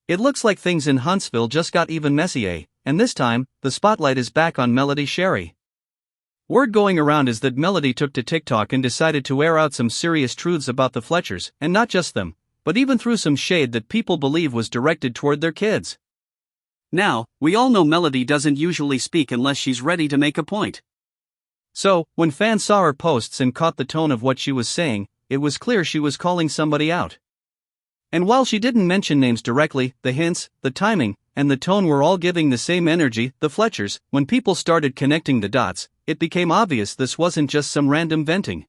It looks like things in Huntsville just got even messier, and this time, the spotlight is back on Melody Sherry. Word going around is that Melody took to TikTok and decided to air out some serious truths about the Fletchers, and not just them, but even threw some shade that people believe was directed toward their kids. Now, we all know Melody doesn't usually speak unless she's ready to make a point. So, when fans saw her posts and caught the tone of what she was saying, it was clear she was calling somebody out. And while she didn't mention names directly, the hints, the timing, and the tone were all giving the same energy, the Fletchers. When people started connecting the dots, it became obvious this wasn't just some random venting.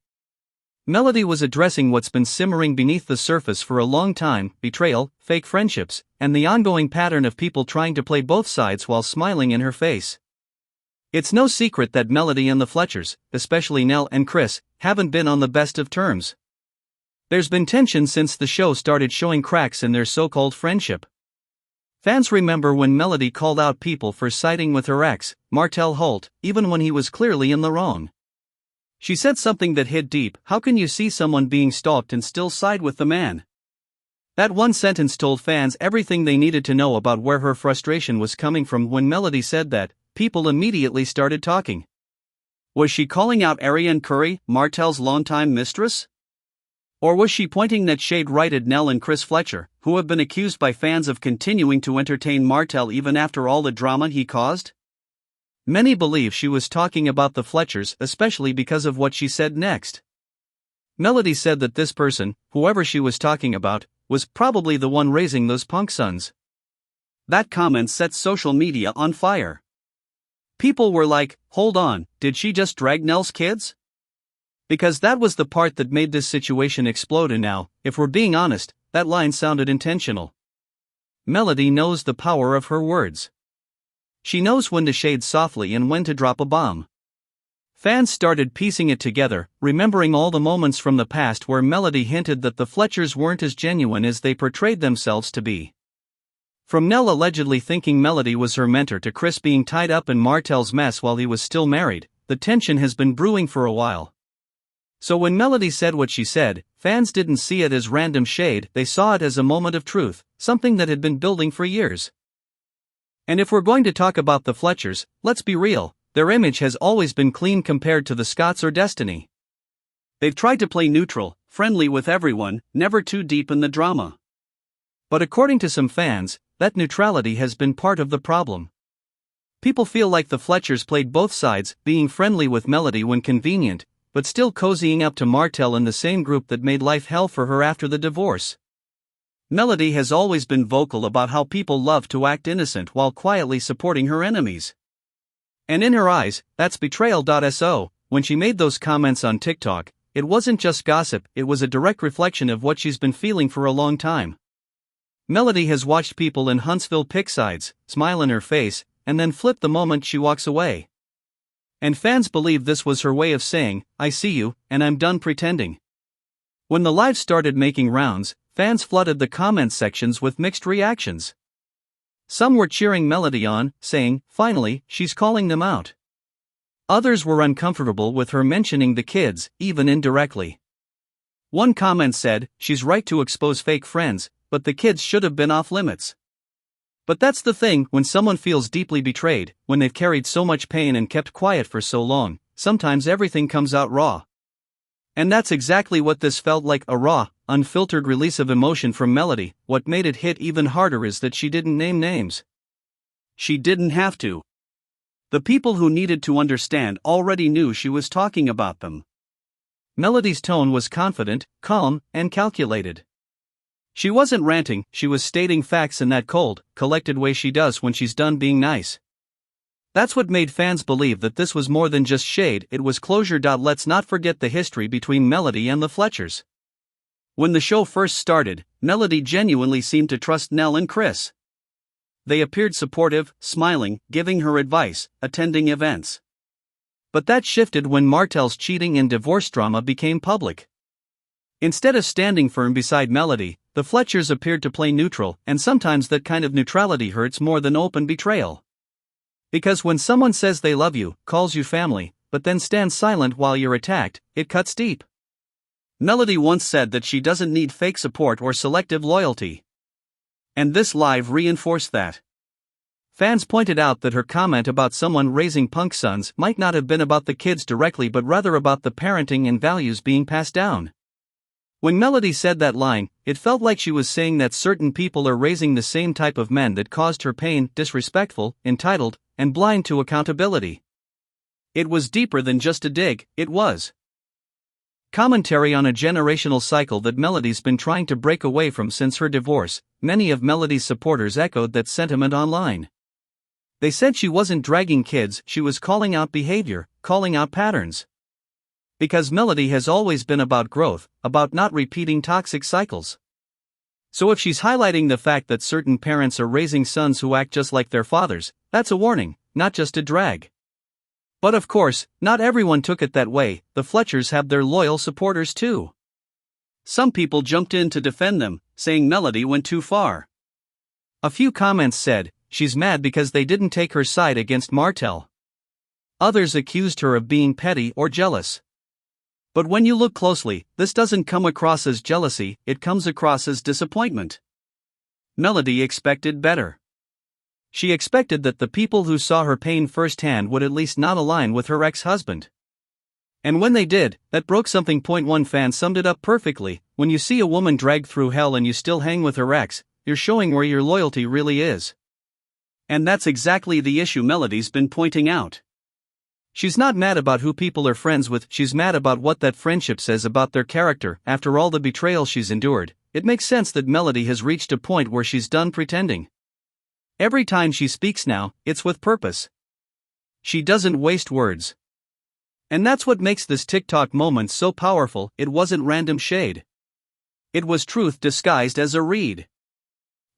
Melody was addressing what's been simmering beneath the surface for a long time: betrayal, fake friendships, and the ongoing pattern of people trying to play both sides while smiling in her face. It's no secret that Melody and the Fletchers, especially Nell and Chris, haven't been on the best of terms. There's been tension since the show started showing cracks in their so-called friendship. Fans remember when Melody called out people for siding with her ex, Martell Holt, even when he was clearly in the wrong. She said something that hit deep: "How can you see someone being stalked and still side with the man?" That one sentence told fans everything they needed to know about where her frustration was coming from. When Melody said that, people immediately started talking. Was she calling out Ariane Curry, Martell's longtime mistress? Or was she pointing that shade right at Nell and Chris Fletcher, who have been accused by fans of continuing to entertain Martell even after all the drama he caused? Many believe she was talking about the Fletchers, especially because of what she said next. Melody said that this person, whoever she was talking about, was probably the one raising those punk sons. That comment set social media on fire. People were like, hold on, did she just drag Nell's kids? Because that was the part that made this situation explode. And now, if we're being honest, that line sounded intentional. Melody knows the power of her words. She knows when to shade softly and when to drop a bomb. Fans started piecing it together, remembering all the moments from the past where Melody hinted that the Fletchers weren't as genuine as they portrayed themselves to be. From Nell allegedly thinking Melody was her mentor to Chris being tied up in Martell's mess while he was still married, the tension has been brewing for a while. So when Melody said what she said, fans didn't see it as random shade, they saw it as a moment of truth, something that had been building for years. And if we're going to talk about the Fletchers, let's be real, their image has always been clean compared to the Scotts or Destiny. They've tried to play neutral, friendly with everyone, never too deep in the drama. But according to some fans, that neutrality has been part of the problem. People feel like the Fletchers played both sides, being friendly with Melody when convenient, but still cozying up to Martell in the same group that made life hell for her after the divorce. Melody has always been vocal about how people love to act innocent while quietly supporting her enemies. And in her eyes, that's betrayal. So, when she made those comments on TikTok, it wasn't just gossip, it was a direct reflection of what she's been feeling for a long time. Melody has watched people in Huntsville pick sides, smile in her face, and then flip the moment she walks away. And fans believe this was her way of saying, I see you, and I'm done pretending. When the live started making rounds, fans flooded the comment sections with mixed reactions. Some were cheering Melody on, saying, finally, she's calling them out. Others were uncomfortable with her mentioning the kids, even indirectly. One comment said, she's right to expose fake friends, but the kids should have been off limits. But that's the thing, when someone feels deeply betrayed, when they've carried so much pain and kept quiet for so long, sometimes everything comes out raw. And that's exactly what this felt like, a raw, unfiltered release of emotion from Melody. What made it hit even harder is that she didn't name names. She didn't have to. The people who needed to understand already knew she was talking about them. Melody's tone was confident, calm, and calculated. She wasn't ranting, she was stating facts in that cold, collected way she does when she's done being nice. That's what made fans believe that this was more than just shade, it was closure. Let's not forget the history between Melody and the Fletchers. When the show first started, Melody genuinely seemed to trust Nell and Chris. They appeared supportive, smiling, giving her advice, attending events. But that shifted when Martell's cheating and divorce drama became public. Instead of standing firm beside Melody, the Fletchers appeared to play neutral, and sometimes that kind of neutrality hurts more than open betrayal. Because when someone says they love you, calls you family, but then stands silent while you're attacked, it cuts deep. Melody once said that she doesn't need fake support or selective loyalty. And this live reinforced that. Fans pointed out that her comment about someone raising punk sons might not have been about the kids directly but rather about the parenting and values being passed down. When Melody said that line, it felt like she was saying that certain people are raising the same type of men that caused her pain: disrespectful, entitled, and blind to accountability. It was deeper than just a dig, it was commentary on a generational cycle that Melody's been trying to break away from since her divorce. Many of Melody's supporters echoed that sentiment online. They said she wasn't dragging kids, she was calling out behavior, calling out patterns. Because Melody has always been about growth, about not repeating toxic cycles. So if she's highlighting the fact that certain parents are raising sons who act just like their fathers, that's a warning, not just a drag. But of course, not everyone took it that way. The Fletchers have their loyal supporters too. Some people jumped in to defend them, saying Melody went too far. A few comments said, she's mad because they didn't take her side against Martell. Others accused her of being petty or jealous. But when you look closely, this doesn't come across as jealousy, it comes across as disappointment. Melody expected better. She expected that the people who saw her pain firsthand would at least not align with her ex-husband. And when they did, that broke something. One fan summed it up perfectly: when you see a woman dragged through hell and you still hang with her ex, you're showing where your loyalty really is. And that's exactly the issue Melody's been pointing out. She's not mad about who people are friends with, she's mad about what that friendship says about their character. After all the betrayal she's endured, it makes sense that Melody has reached a point where she's done pretending. Every time she speaks now, it's with purpose. She doesn't waste words. And that's what makes this TikTok moment so powerful. It wasn't random shade. It was truth disguised as a read.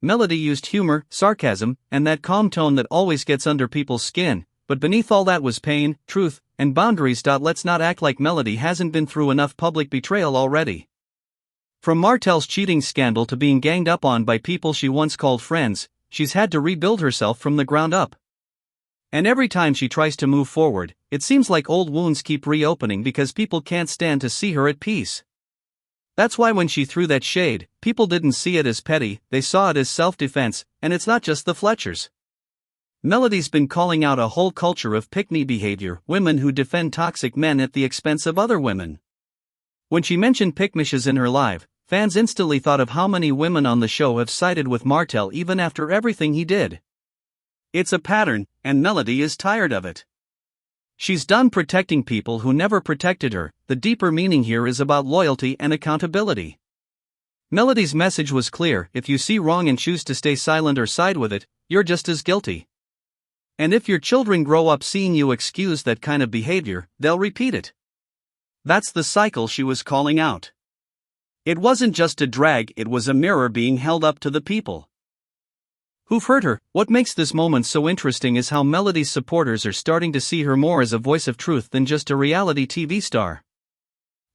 Melody used humor, sarcasm, and that calm tone that always gets under people's skin, but beneath all that was pain, truth, and boundaries. Let's not act like Melody hasn't been through enough public betrayal already. From Martell's cheating scandal to being ganged up on by people she once called friends, she's had to rebuild herself from the ground up. And every time she tries to move forward, it seems like old wounds keep reopening because people can't stand to see her at peace. That's why when she threw that shade, people didn't see it as petty, they saw it as self-defense, and it's not just the Fletchers. Melody's been calling out a whole culture of pick-me behavior, women who defend toxic men at the expense of other women. When she mentioned pick-mishes in her live, fans instantly thought of how many women on the show have sided with Martell even after everything he did. It's a pattern, and Melody is tired of it. She's done protecting people who never protected her. The deeper meaning here is about loyalty and accountability. Melody's message was clear: if you see wrong and choose to stay silent or side with it, you're just as guilty. And if your children grow up seeing you excuse that kind of behavior, they'll repeat it. That's the cycle she was calling out. It wasn't just a drag, it was a mirror being held up to the people who've hurt her. What makes this moment so interesting is how Melody's supporters are starting to see her more as a voice of truth than just a reality TV star.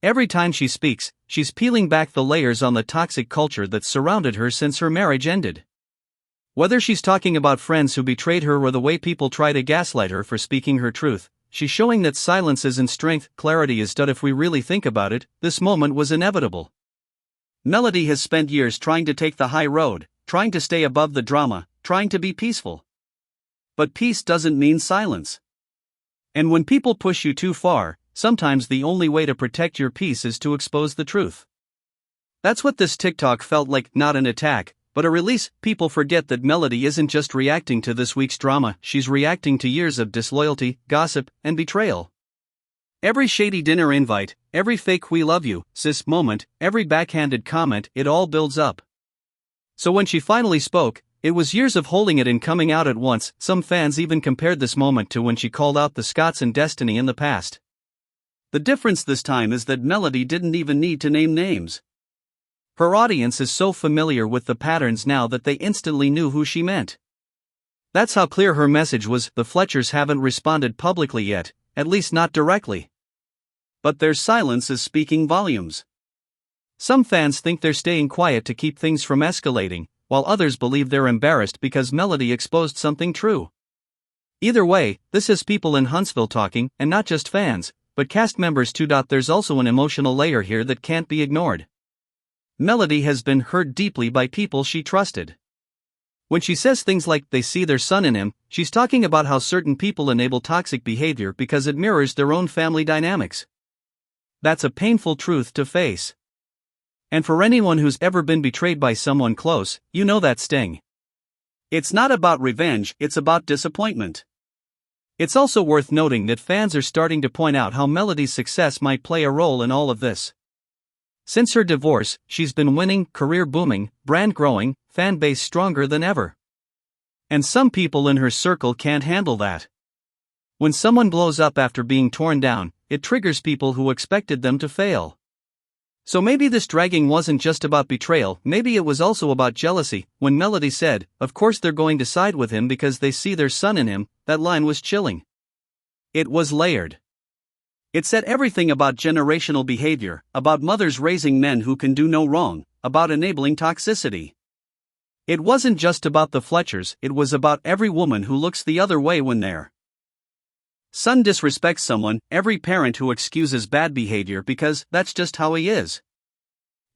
Every time she speaks, she's peeling back the layers on the toxic culture that's surrounded her since her marriage ended. Whether she's talking about friends who betrayed her or the way people try to gaslight her for speaking her truth, she's showing that silence isn't strength, clarity is. If we really think about it, this moment was inevitable. Melody has spent years trying to take the high road, trying to stay above the drama, trying to be peaceful. But peace doesn't mean silence. And when people push you too far, sometimes the only way to protect your peace is to expose the truth. That's what this TikTok felt like, not an attack, but a release. People forget that Melody isn't just reacting to this week's drama, she's reacting to years of disloyalty, gossip, and betrayal. Every shady dinner invite, every fake "we love you, sis" moment, every backhanded comment, it all builds up. So when she finally spoke, it was years of holding it and coming out at once. Some fans even compared this moment to when she called out the Scotts and Destiny in the past. The difference this time is that Melody didn't even need to name names. Her audience is so familiar with the patterns now that they instantly knew who she meant. That's how clear her message was. The Fletchers haven't responded publicly yet, at least not directly. But their silence is speaking volumes. Some fans think they're staying quiet to keep things from escalating, while others believe they're embarrassed because Melody exposed something true. Either way, this has people in Huntsville talking, and not just fans, but cast members too. There's also an emotional layer here that can't be ignored. Melody has been hurt deeply by people she trusted. When she says things like they see their son in him, she's talking about how certain people enable toxic behavior because it mirrors their own family dynamics. That's a painful truth to face. And for anyone who's ever been betrayed by someone close, you know that sting. It's not about revenge, it's about disappointment. It's also worth noting that fans are starting to point out how Melody's success might play a role in all of this. Since her divorce, she's been winning, career booming, brand growing, fan base stronger than ever. And some people in her circle can't handle that. When someone blows up after being torn down, it triggers people who expected them to fail. So maybe this dragging wasn't just about betrayal, maybe it was also about jealousy. When Melody said, "Of course they're going to side with him because they see their son in him," that line was chilling. It was layered. It said everything about generational behavior, about mothers raising men who can do no wrong, about enabling toxicity. It wasn't just about the Fletchers, it was about every woman who looks the other way when their son disrespects someone, every parent who excuses bad behavior because that's just how he is.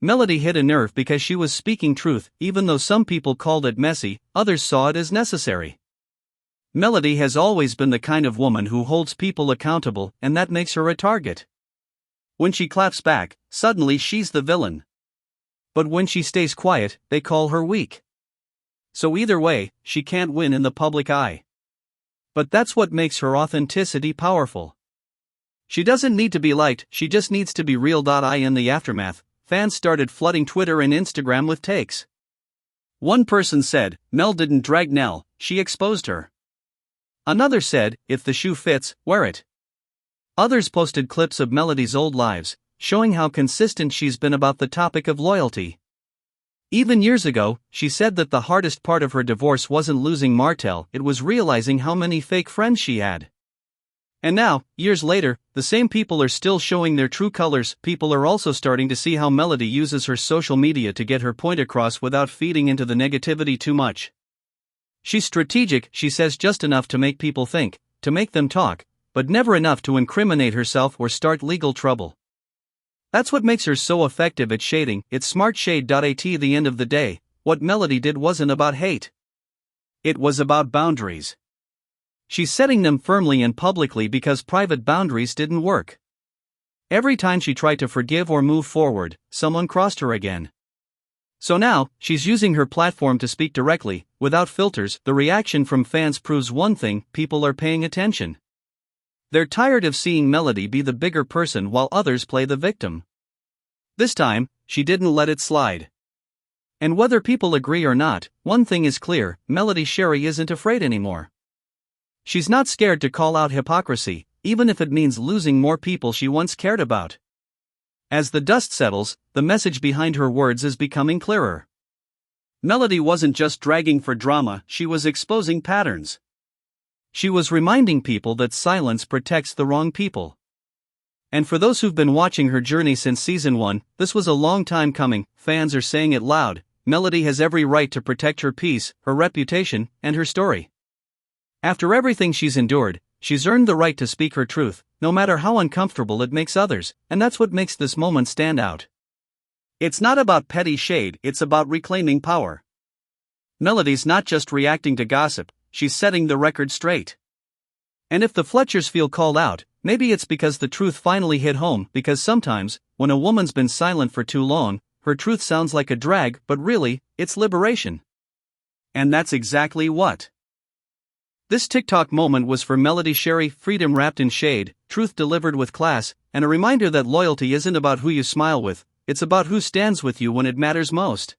Melody hit a nerve because she was speaking truth, even though some people called it messy, others saw it as necessary. Melody has always been the kind of woman who holds people accountable, and that makes her a target. When she claps back, suddenly she's the villain. But when she stays quiet, they call her weak. So either way, she can't win in the public eye. But that's what makes her authenticity powerful. She doesn't need to be liked, she just needs to be real. In the aftermath, fans started flooding Twitter and Instagram with takes. One person said, "Mel didn't drag Nell, she exposed her." Another said, "If the shoe fits, wear it." Others posted clips of Melody's old lives, showing how consistent she's been about the topic of loyalty. Even years ago, she said that the hardest part of her divorce wasn't losing Martell, it was realizing how many fake friends she had. And now, years later, the same people are still showing their true colors. People are also starting to see how Melody uses her social media to get her point across without feeding into the negativity too much. She's strategic, she says just enough to make people think, to make them talk, but never enough to incriminate herself or start legal trouble. That's what makes her so effective at shading. It's smart shade. At the end of the day, what Melody did wasn't about hate. It was about boundaries. She's setting them firmly and publicly because private boundaries didn't work. Every time she tried to forgive or move forward, someone crossed her again. So now, she's using her platform to speak directly, without filters. The reaction from fans proves one thing: people are paying attention. They're tired of seeing Melody be the bigger person while others play the victim. This time, she didn't let it slide. And whether people agree or not, one thing is clear: Melody Sherry isn't afraid anymore. She's not scared to call out hypocrisy, even if it means losing more people she once cared about. As the dust settles, the message behind her words is becoming clearer. Melody wasn't just dragging for drama, she was exposing patterns. She was reminding people that silence protects the wrong people. And for those who've been watching her journey since season 1, this was a long time coming. Fans are saying it loud: Melody has every right to protect her peace, her reputation, and her story. After everything she's endured, she's earned the right to speak her truth, no matter how uncomfortable it makes others, and that's what makes this moment stand out. It's not about petty shade, it's about reclaiming power. Melody's not just reacting to gossip, she's setting the record straight. And if the Fletchers feel called out, maybe it's because the truth finally hit home, because sometimes, when a woman's been silent for too long, her truth sounds like a drag, but really, it's liberation. And that's exactly what this TikTok moment was for Melody Sherry: freedom wrapped in shade, truth delivered with class, and a reminder that loyalty isn't about who you smile with, it's about who stands with you when it matters most.